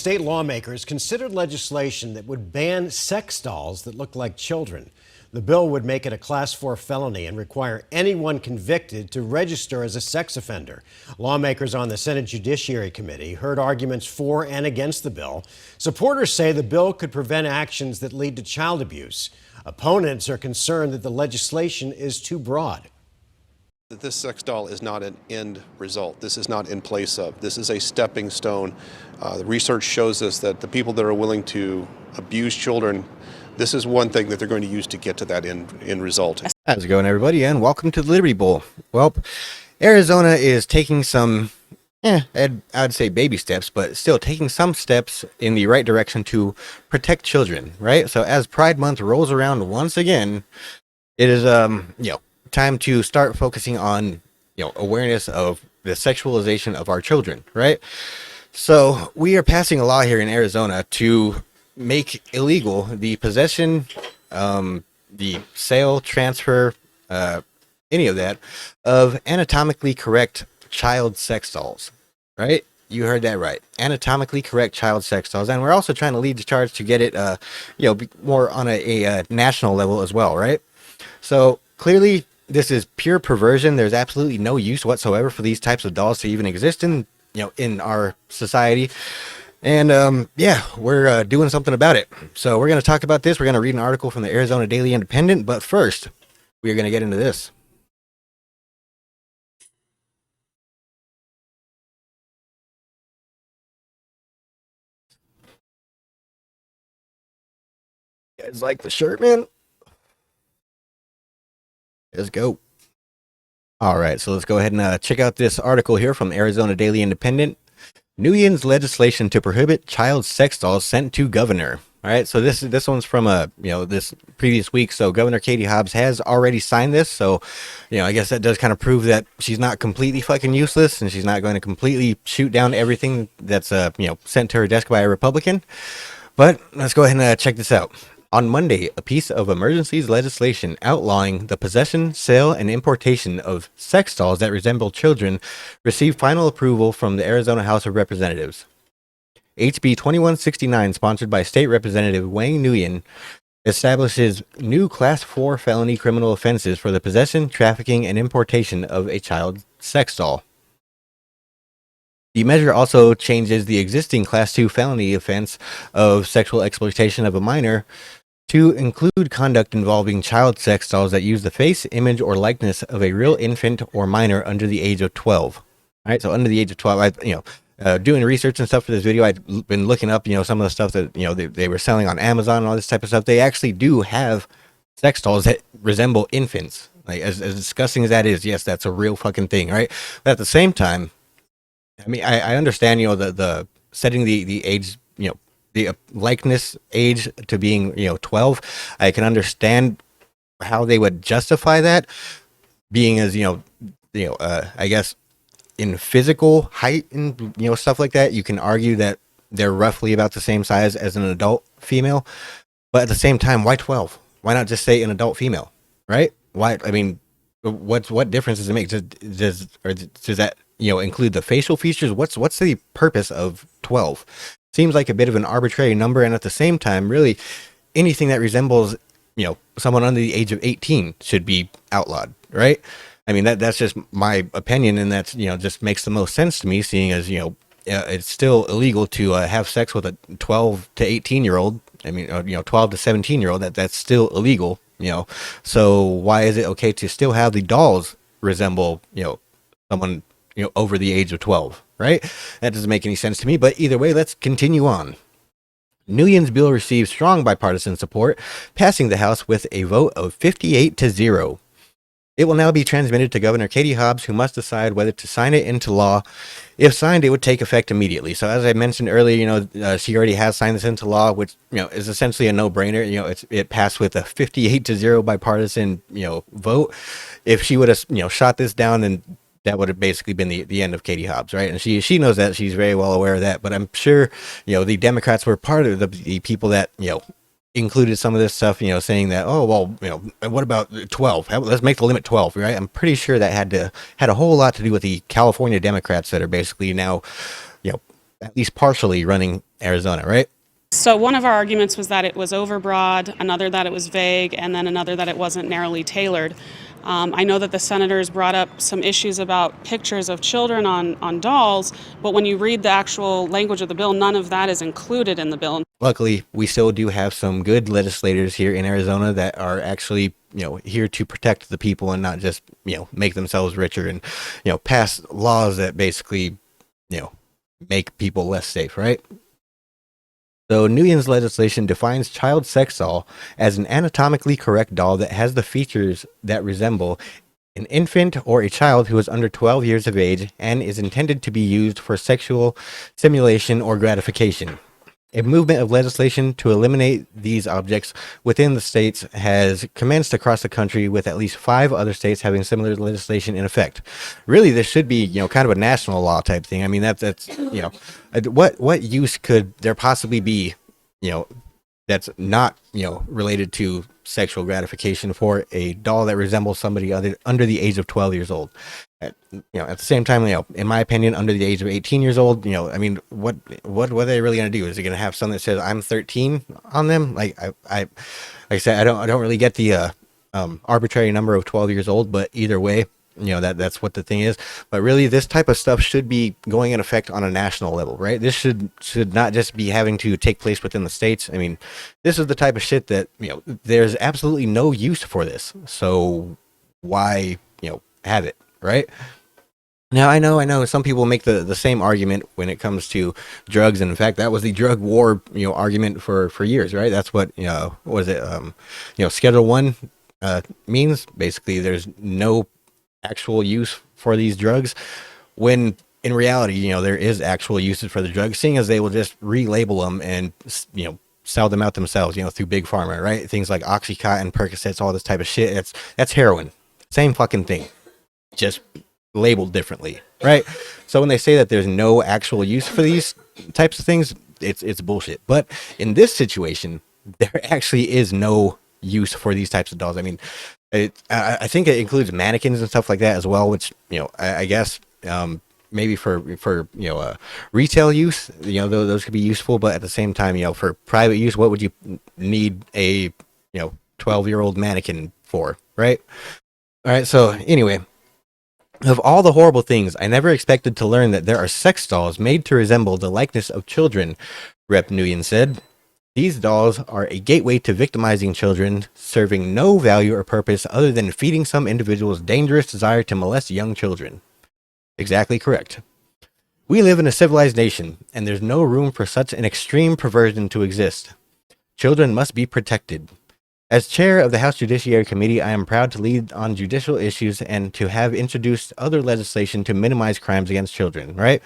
state lawmakers considered legislation that would ban sex dolls that look like children. The bill would make it a Class 4 felony and require anyone convicted to register as a sex offender. Lawmakers on the Senate Judiciary Committee heard arguments for and against the bill. Supporters say the bill could prevent actions that lead to child abuse. Opponents are concerned that the legislation is too broad. This sex doll is not an end result. This is not in place of. This is a stepping stone. The research shows us that the people that are willing to abuse children, this is one thing that they're going to use to get to that end result. How's it going, everybody, and welcome to the Liberty Bowl. Well, Arizona is taking some, I'd say baby steps, but still taking some steps in the right direction to protect children, right? So as Pride Month rolls around once again, it is, time to start focusing on, awareness of the sexualization of our children, right? So we are passing a law here in Arizona to make illegal the possession, the sale, transfer, any of that, of anatomically correct child sex dolls, right? You heard that right. Anatomically correct child sex dolls. And we're also trying to lead the charge to get it, more on a national level as well, right? So clearly this is pure perversion. There's absolutely no use whatsoever for these types of dolls to even exist in, in our society. And we're doing something about it. So we're going to talk about this. We're going to read an article from the Arizona Daily Independent. But first, we're going to get into this. You guys like the shirt, man? Let's go. All right, so let's go ahead and check out this article here from Arizona Daily Independent. Nuyin's legislation to prohibit child sex dolls sent to governor. All right, so this one's from this previous week. So Governor Katie Hobbs has already signed this. So, I guess that does kind of prove that she's not completely fucking useless, and she's not going to completely shoot down everything that's sent to her desk by a Republican. But let's go ahead and check this out. On Monday, a piece of emergencies legislation outlawing the possession, sale, and importation of sex dolls that resemble children received final approval from the Arizona House of Representatives. HB 2169, sponsored by State Representative Wang Nguyen, establishes new Class 4 felony criminal offenses for the possession, trafficking, and importation of a child sex doll. The measure also changes the existing Class 2 felony offense of sexual exploitation of a minor to include conduct involving child sex dolls that use the face, image, or likeness of a real infant or minor under the age of 12. All right, so under the age of 12, doing research and stuff for this video, I've been looking up, some of the stuff that, they were selling on Amazon and all this type of stuff. They actually do have sex dolls that resemble infants. Like, as disgusting as that is, yes, that's a real fucking thing, right? But at the same time, I understand, the setting the age, the likeness age to being, 12. I can understand how they would justify that being as, I guess in physical height and, stuff like that. You can argue that they're roughly about the same size as an adult female, but at the same time, why 12? Why not just say an adult female, right? Why? What difference does it make? Does that, include the facial features? What's the purpose of 12? Seems like a bit of an arbitrary number, and at the same time, really, anything that resembles, someone under the age of 18 should be outlawed, right? That's just my opinion, and that's, just makes the most sense to me, seeing as, it's still illegal to have sex with a 12 to 18-year-old. 12 to 17-year-old, that's still illegal, So why is it okay to still have the dolls resemble, someone, over the age of 12? Right? That doesn't make any sense to me, but either way, let's continue on. Nguyin's bill received strong bipartisan support, passing the House with a vote of 58-0. It will now be transmitted to Governor Katie Hobbs, who must decide whether to sign it into law. If signed, it would take effect immediately. So as I mentioned earlier, she already has signed this into law, which, is essentially a no-brainer. It passed with a 58-0 bipartisan, vote. If she would have, shot this down, then that would have basically been the end of Katie Hobbs, right? And she knows that. She's very well aware of that. But I'm sure, the Democrats were part of the people that, included some of this stuff, saying that, oh, well, what about 12? Let's make the limit 12, right? I'm pretty sure that had a whole lot to do with the California Democrats that are basically now, at least partially running Arizona, right? So one of our arguments was that it was overbroad, another that it was vague, and then another that it wasn't narrowly tailored. I know that the senators brought up some issues about pictures of children on dolls, but when you read the actual language of the bill, none of that is included in the bill. Luckily, we still do have some good legislators here in Arizona that are actually, here to protect the people and not just, make themselves richer and, pass laws that basically, make people less safe, right? So Nguyen's legislation defines child sex doll as an anatomically correct doll that has the features that resemble an infant or a child who is under 12 years of age and is intended to be used for sexual stimulation or gratification. A movement of legislation to eliminate these objects within the states has commenced across the country, with at least 5 other states having similar legislation in effect. Really, this should be, kind of a national law type thing. I mean, that's what use could there possibly be, that's not, related to sexual gratification for a doll that resembles somebody under the age of 12 years old. At the same time, in my opinion, under the age of 18 years old, I mean, what are they really going to do? Is it going to have something that says I'm 13 on them? Like I said, I don't really get the arbitrary number of 12 years old, but either way, that's what the thing is. But really, this type of stuff should be going in effect on a national level, right? This should not just be having to take place within the states. I mean, this is the type of shit that, there's absolutely no use for this. So why, have it, right? Now, I know some people make the same argument when it comes to drugs. And in fact, that was the drug war, argument for years, right? That's what, what was it? Schedule 1 means basically there's no actual use for these drugs, when in reality, there is actual usage for the drugs, seeing as they will just relabel them and, sell them out themselves, through big pharma, right? Things like Oxycontin, Percocets, all this type of shit. That's heroin. Same fucking thing, just labeled differently, right? So when they say that there's no actual use for these types of things, it's bullshit. But in this situation, there actually is no use for these types of dolls. I mean, I think it includes mannequins and stuff like that as well, which, I guess maybe for retail use, those could be useful. But at the same time, for private use, what would you need a 12-year-old mannequin for, right? All right. So anyway, of all the horrible things, I never expected to learn that there are sex dolls made to resemble the likeness of children, Rep. Nguyen said. These dolls are a gateway to victimizing children, serving no value or purpose other than feeding some individual's dangerous desire to molest young children. Exactly correct. We live in a civilized nation, and there's no room for such an extreme perversion to exist. Children must be protected. As chair of the House Judiciary Committee, I am proud to lead on judicial issues and to have introduced other legislation to minimize crimes against children, right?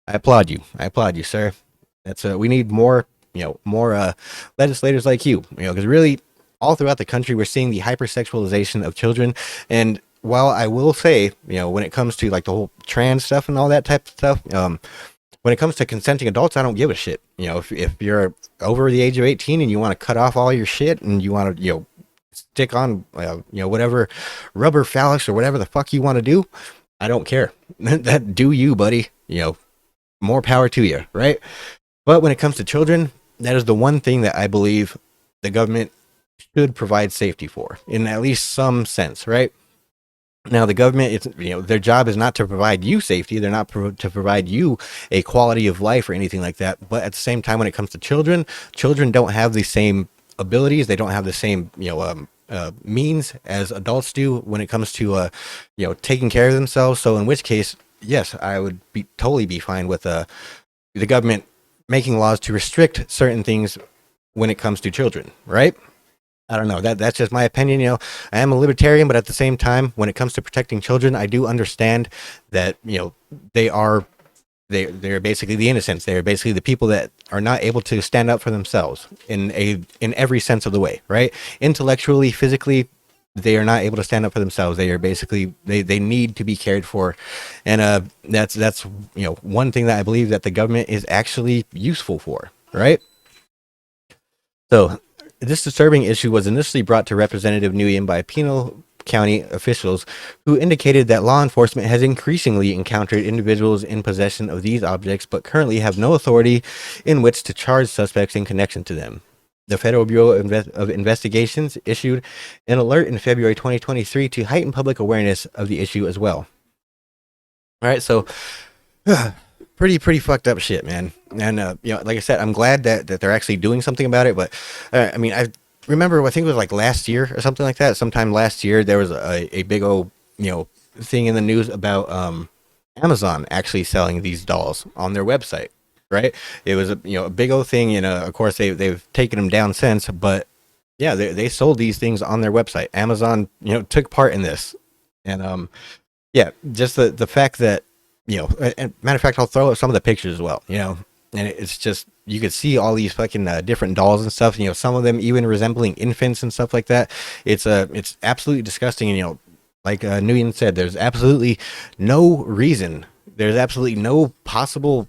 I applaud you, sir. That's we need more, more legislators like you, because really all throughout the country, we're seeing the hypersexualization of children. And while I will say, when it comes to like the whole trans stuff and all that type of stuff, when it comes to consenting adults, I don't give a shit. If you're over the age of 18 and you want to cut off all your shit and you want to, stick on, whatever rubber phallus or whatever the fuck you want to do, I don't care. That do you, buddy. More power to you, right? But when it comes to children, that is the one thing that I believe the government should provide safety for, in at least some sense, right? Now, the government, it's, their job is not to provide you safety. They're not to provide you a quality of life or anything like that. But at the same time, when it comes to children, children don't have the same abilities. They don't have the same, means as adults do when it comes to, taking care of themselves. So in which case, yes, I would totally be fine with the government making laws to restrict certain things when it comes to children, right? I don't know. That's just my opinion. I am a libertarian, but at the same time, when it comes to protecting children, I do understand that, they're basically the innocents. They're basically the people that are not able to stand up for themselves in every sense of the way, right? Intellectually, physically, they are not able to stand up for themselves. They are basically, they need to be cared for. And that's one thing that I believe that the government is actually useful for, right? So this disturbing issue was initially brought to Representative Nguyen by County officials who indicated that law enforcement has increasingly encountered individuals in possession of these objects, but currently have no authority in which to charge suspects in connection to them. The Federal Bureau of Investigations issued an alert in February 2023 to heighten public awareness of the issue as well. All right, so pretty fucked up shit, man. And like I said, I'm glad that they're actually doing something about it. But I mean, I remember, I think it was like last year or something like that. Sometime last year, there was a big old thing in the news about Amazon actually selling these dolls on their website. Right? It was a big old thing, of course they've taken them down since, but yeah, they sold these things on their website. Amazon, took part in this. And yeah, just the fact that, and matter of fact, I'll throw up some of the pictures as well, and it's just, you could see all these fucking different dolls and stuff, some of them even resembling infants and stuff like that. It's absolutely disgusting. And, like Nguyen said, there's absolutely no reason, there's absolutely no possible,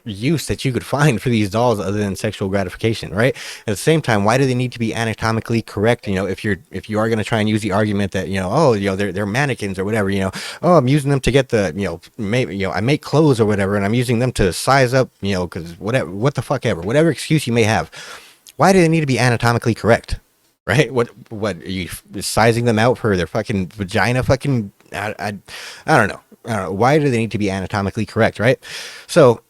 use that you could find for these dolls other than sexual gratification, right? At the same time, why do they need to be anatomically correct? If you are going to try and use the argument that they're mannequins or whatever, oh, I'm using them to get the I make clothes or whatever, and I'm using them to size up, because what the fuck ever, whatever excuse you may have, why do they need to be anatomically correct? Right? What are you sizing them out for their fucking vagina? Fucking I don't know. Why do they need to be anatomically correct? Right? So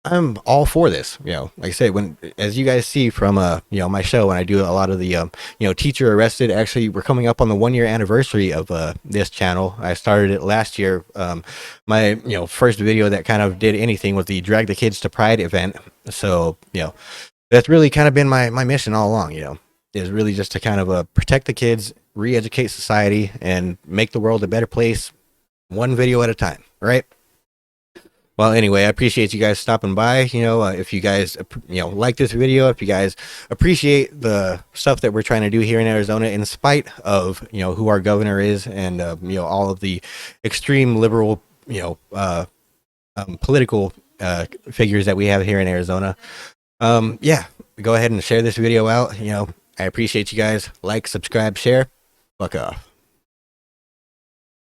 I'm all for this. Like I said, as you guys see from my show, when I do a lot of the teacher arrested, actually we're coming up on the 1-year anniversary of this channel. I started it last year. My first video that kind of did anything was the Drag the Kids to Pride event. So that's really kind of been my mission all along. Is really just to kind of protect the kids, re-educate society, and make the world a better place, one video at a time. Right? Well, anyway, I appreciate you guys stopping by. If you guys, like this video, if you guys appreciate the stuff that we're trying to do here in Arizona, in spite of, who our governor is and, all of the extreme liberal, political figures that we have here in Arizona. Yeah, go ahead and share this video out. I appreciate you guys. Like, subscribe, share. Fuck off.